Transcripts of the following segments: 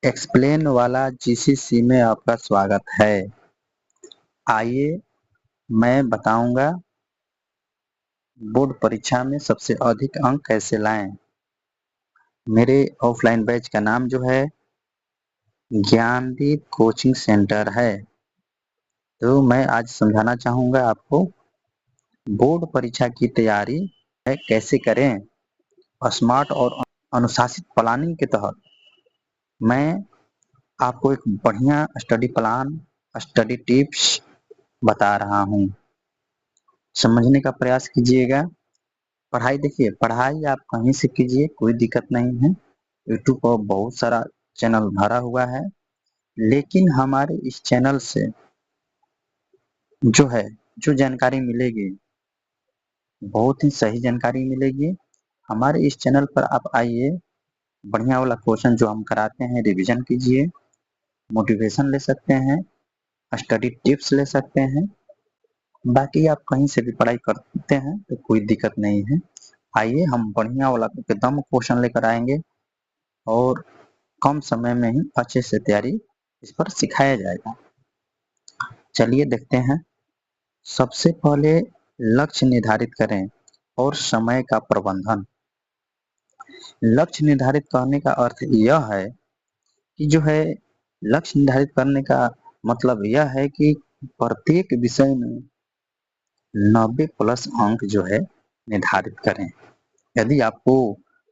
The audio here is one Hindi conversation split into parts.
एक्सप्लेन वाला जीसीसी में आपका स्वागत है। आइए मैं बताऊंगा बोर्ड परीक्षा में सबसे अधिक अंक कैसे लाएं। मेरे ऑफलाइन बैच का नाम जो है ज्ञानदीप कोचिंग सेंटर है। तो मैं आज समझाना चाहूंगा आपको बोर्ड परीक्षा की तैयारी है कैसे करें। स्मार्ट और अनुशासित प्लानिंग के तहत मैं आपको एक बढ़िया स्टडी प्लान, स्टडी टिप्स बता रहा हूँ। समझने का प्रयास कीजिएगा। पढ़ाई देखिए, पढ़ाई आप कहीं से कीजिए, कोई दिक्कत नहीं है। यूट्यूब पर बहुत सारा चैनल भरा हुआ है, लेकिन हमारे इस चैनल से जो है जो जानकारी मिलेगी बहुत ही सही जानकारी मिलेगी। हमारे इस चैनल पर आप आइए, बढ़िया वाला क्वेश्चन जो हम कराते हैं रिवीजन कीजिए, मोटिवेशन ले सकते हैं, स्टडी टिप्स ले सकते हैं। बाकी आप कहीं से भी पढ़ाई करते हैं तो कोई दिक्कत नहीं है। आइए हम बढ़िया वाला एकदम क्वेश्चन लेकर आएंगे और कम समय में ही अच्छे से तैयारी इस पर सिखाया जाएगा। चलिए देखते हैं। सबसे पहले लक्ष्य निर्धारित करें और समय का प्रबंधन। लक्ष्य निर्धारित करने का अर्थ यह है कि जो है लक्ष्य निर्धारित करने का मतलब यह है कि प्रत्येक विषय में 90 प्लस अंक जो है निर्धारित करें। यदि आपको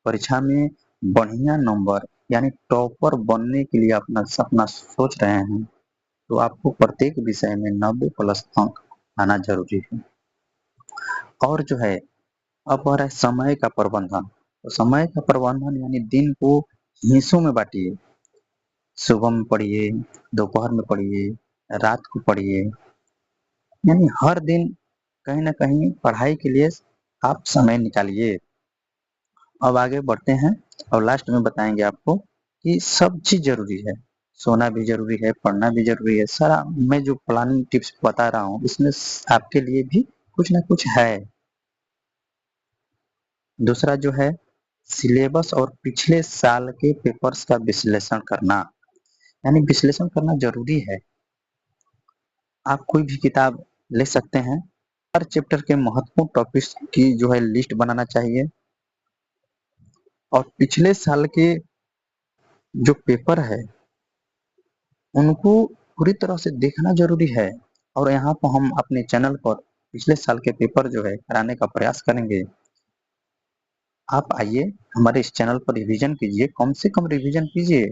परीक्षा में बढ़िया नंबर यानी टॉपर बनने के लिए अपना सपना सोच रहे हैं तो आपको प्रत्येक विषय में 90 प्लस अंक आना जरूरी है। और जो है अब आ रहा है समय का प्रबंधन। तो समय का प्रबंधन यानी दिन को हिस्सों में बांटिए। सुबह में पढ़िए, दोपहर में पढ़िए, रात को पढ़िए, यानी हर दिन कहीं ना कहीं पढ़ाई के लिए आप समय निकालिए। अब आगे बढ़ते हैं और लास्ट में बताएंगे आपको कि सब चीज जरूरी है। सोना भी जरूरी है, पढ़ना भी जरूरी है। सारा मैं जो प्लानिंग टिप्स बता रहा हूँ इसमें आपके लिए भी कुछ ना कुछ है। दूसरा जो है सिलेबस और पिछले साल के पेपर्स का विश्लेषण करना, यानी विश्लेषण करना जरूरी है। आप कोई भी किताब ले सकते हैं, हर चैप्टर के महत्वपूर्ण टॉपिक्स की जो है लिस्ट बनाना चाहिए और पिछले साल के जो पेपर है उनको पूरी तरह से देखना जरूरी है। और यहाँ पर हम अपने चैनल पर पिछले साल के पेपर जो है कराने का प्रयास करेंगे। आप आइए हमारे इस चैनल पर रिवीजन कीजिए, कम से कम रिवीजन कीजिए।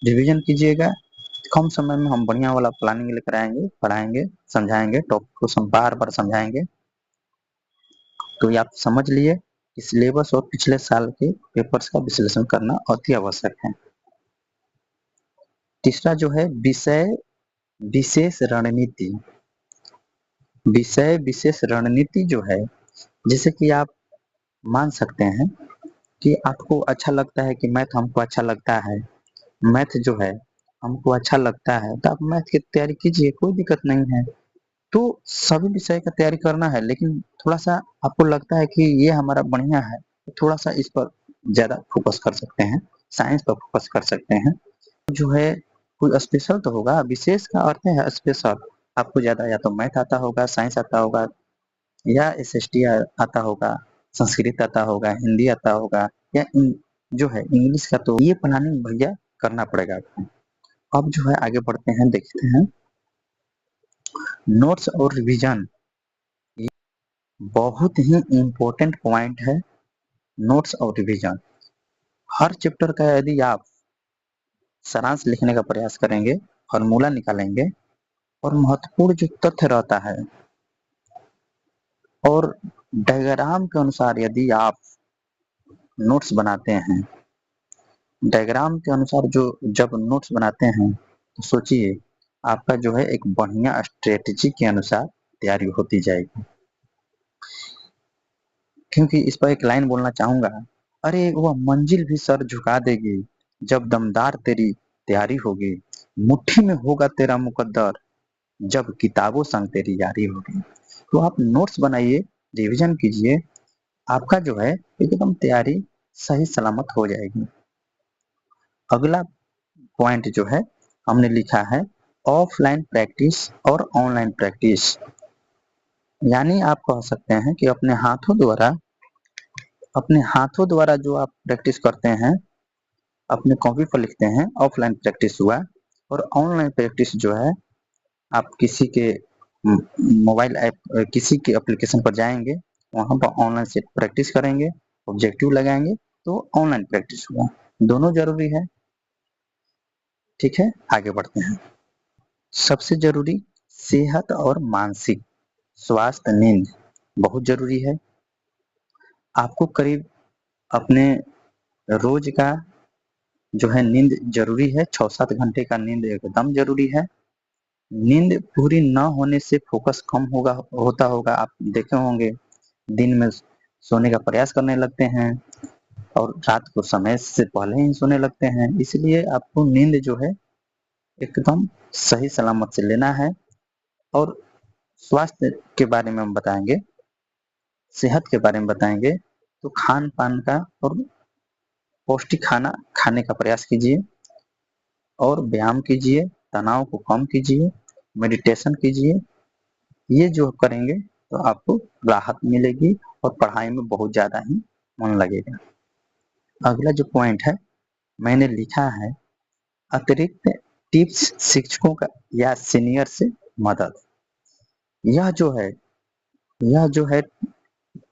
रिवीजन कीजिएगा, कम समय में हम बढ़िया वाला प्लानिंग लेकर आएंगे, पढ़ाएंगे, समझाएंगे, टॉपिक को बार बार समझाएंगे। तो ये आप समझ लिए कि सिलेबस और पिछले साल के पेपर्स का विश्लेषण करना अति आवश्यक है। तीसरा जो है विषय विशेष रणनीति। विषय विशेष रणनीति जो है, जैसे कि आप मान सकते हैं कि आपको अच्छा लगता है कि मैथ हमको अच्छा लगता है, मैथ जो है हमको अच्छा लगता है तो आप मैथ की तैयारी कीजिए, कोई दिक्कत नहीं है। तो सभी विषय का तैयारी करना है, लेकिन थोड़ा सा आपको लगता है कि ये हमारा बढ़िया है तो थोड़ा सा इस पर ज्यादा फोकस कर सकते हैं, साइंस पर फोकस कर सकते हैं। जो है कोई स्पेशल तो होगा, विशेष का अर्थ है स्पेशल। आपको ज्यादा या तो मैथ आता होगा, साइंस आता होगा, या एसएसटी आता होगा, संस्कृत आता होगा, हिंदी आता होगा, या जो है इंग्लिश का, तो ये प्लानिंग भैया करना पड़ेगा आपको। अब जो है आगे बढ़ते हैं, देखते हैं नोट्स और रिवीजन। बहुत ही इम्पोर्टेंट पॉइंट है नोट्स और रिवीजन। हर चैप्टर का यदि आप सारांश लिखने का प्रयास करेंगे, फॉर्मूला निकालेंगे और महत्वपूर्ण जो तथ्य रहता है और डायग्राम के अनुसार यदि आप नोट्स बनाते हैं, डायग्राम के अनुसार जो जब नोट्स बनाते हैं तो सोचिए आपका जो है एक बढ़िया स्ट्रेटजी के अनुसार तैयारी होती जाएगी। क्योंकि इस पर एक लाइन बोलना चाहूंगा, अरे वह मंजिल भी सर झुका देगी जब दमदार तेरी तैयारी होगी, मुट्ठी में होगा तेरा मुकद्दर जब किताबों संग तेरी यारी होगी। तो आप नोट्स बनाइए, रिवीजन कीजिए, आपका जो है एकदम तैयारी सही सलामत हो जाएगी। अगला पॉइंट जो है हमने लिखा है ऑफलाइन प्रैक्टिस और ऑनलाइन प्रैक्टिस। यानी आप कह सकते हैं कि अपने हाथों द्वारा जो आप प्रैक्टिस करते हैं, अपने कॉपी पर लिखते हैं, ऑफलाइन प्रैक्टिस हुआ। और ऑनलाइन प्रैक्टिस जो है आप किसी के मोबाइल ऐप, किसी के एप्लीकेशन पर जाएंगे, वहां पर ऑनलाइन से प्रैक्टिस करेंगे, ऑब्जेक्टिव लगाएंगे, तो ऑनलाइन प्रैक्टिस हुआ। दोनों जरूरी है। ठीक है, आगे बढ़ते हैं। सबसे जरूरी सेहत और मानसिक स्वास्थ्य, नींद बहुत जरूरी है। आपको करीब अपने रोज का जो है नींद जरूरी है, 6-7 घंटे का नींद एकदम जरूरी है। नींद पूरी न होने से फोकस कम होता होगा। आप देखे होंगे दिन में सोने का प्रयास करने लगते हैं और रात को समय से पहले ही सोने लगते हैं। इसलिए आपको नींद जो है एकदम सही सलामत से लेना है। और स्वास्थ्य के बारे में हम बताएंगे, सेहत के बारे में बताएंगे, तो खान पान का और पौष्टिक खाना खाने का प्रयास कीजिए और व्यायाम कीजिए, तनाव को कम कीजिए, मेडिटेशन कीजिए। ये जो करेंगे तो आपको राहत मिलेगी और पढ़ाई में बहुत ज्यादा ही मन लगेगा। अगला जो पॉइंट है मैंने लिखा है अतिरिक्त टिप्स शिक्षकों का या सीनियर से मदद। यह जो है यह जो है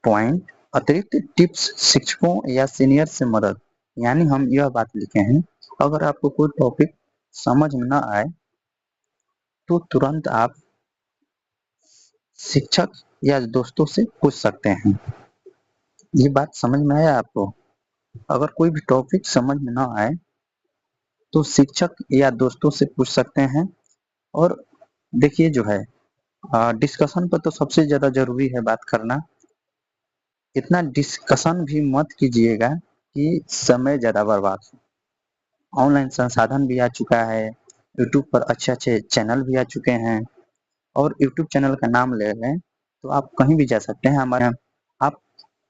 पॉइंट, अतिरिक्त टिप्स शिक्षकों या सीनियर से मदद, यानी हम यह बात लिखे हैं अगर आपको कोई टॉपिक समझ में ना आए तो तुरंत आप शिक्षक या दोस्तों से पूछ सकते हैं। ये बात समझ में आया आपको? अगर कोई भी टॉपिक समझ में ना आए तो शिक्षक या दोस्तों से पूछ सकते हैं। और देखिए जो है डिस्कशन पर तो सबसे ज्यादा जरूरी है बात करना। इतना डिस्कशन भी मत कीजिएगा कि समय ज्यादा बर्बाद हो। ऑनलाइन संसाधन भी आ चुका है, यूट्यूब पर अच्छे अच्छे चैनल भी आ चुके हैं। और यूट्यूब चैनल का नाम ले लें तो आप कहीं भी जा सकते हैं, हमारे यहाँ आप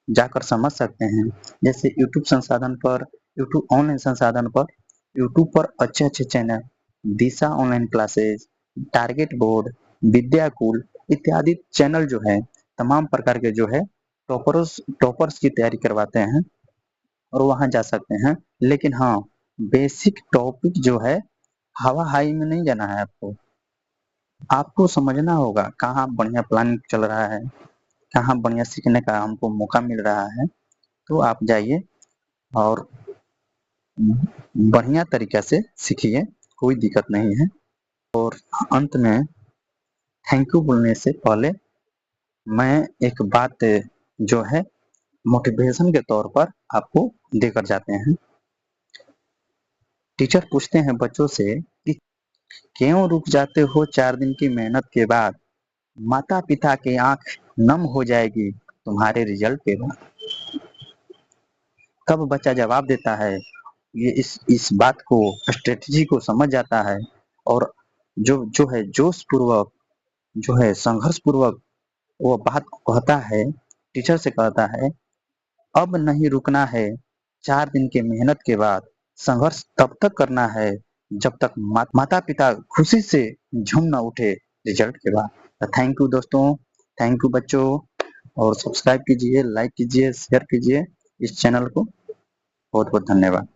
जाकर समझ सकते हैं। जैसे यूट्यूब संसाधन पर, यूट्यूब ऑनलाइन संसाधन पर, यूट्यूब पर अच्छे अच्छे channel, Disha online classes, target board, Vidyakul इत्यादि चैनल जो है तमाम प्रकार के जो है टॉपर्स की तैयारी करवाते हैं और वहां जा सकते हैं। लेकिन हाँ, बेसिक टॉपिक जो है हवा हाई में नहीं जाना है। आपको समझना होगा कहाँ बढ़िया प्लानिंग चल रहा है, कहाँ बढ़िया सीखने का हमको मौका मिल रहा है। तो आप जाइए और बढ़िया तरीका से सीखिए, कोई दिक्कत नहीं है। और अंत में थैंक यू बोलने से पहले मैं एक बात जो है मोटिवेशन के तौर पर आपको देकर जाते हैं। टीचर पूछते हैं बच्चों से कि क्यों रुक जाते हो 4 दिन की मेहनत के बाद? माता पिता की आंख नम हो जाएगी तुम्हारे रिजल्ट के बाद। तब बच्चा जवाब देता है, ये इस बात को, स्ट्रेटजी को समझ जाता है और जो जो है जोश पूर्वक, जो है संघर्ष पूर्वक वो बात कहता है, टीचर से कहता है अब नहीं रुकना है। 4 दिन के मेहनत के बाद संघर्ष तब तक करना है जब तक माता पिता खुशी से झूम न उठे रिजल्ट के बाद। थैंक यू दोस्तों, थैंक यू बच्चों। और सब्सक्राइब कीजिए, लाइक कीजिए, शेयर कीजिए इस चैनल को। बहुत बहुत धन्यवाद।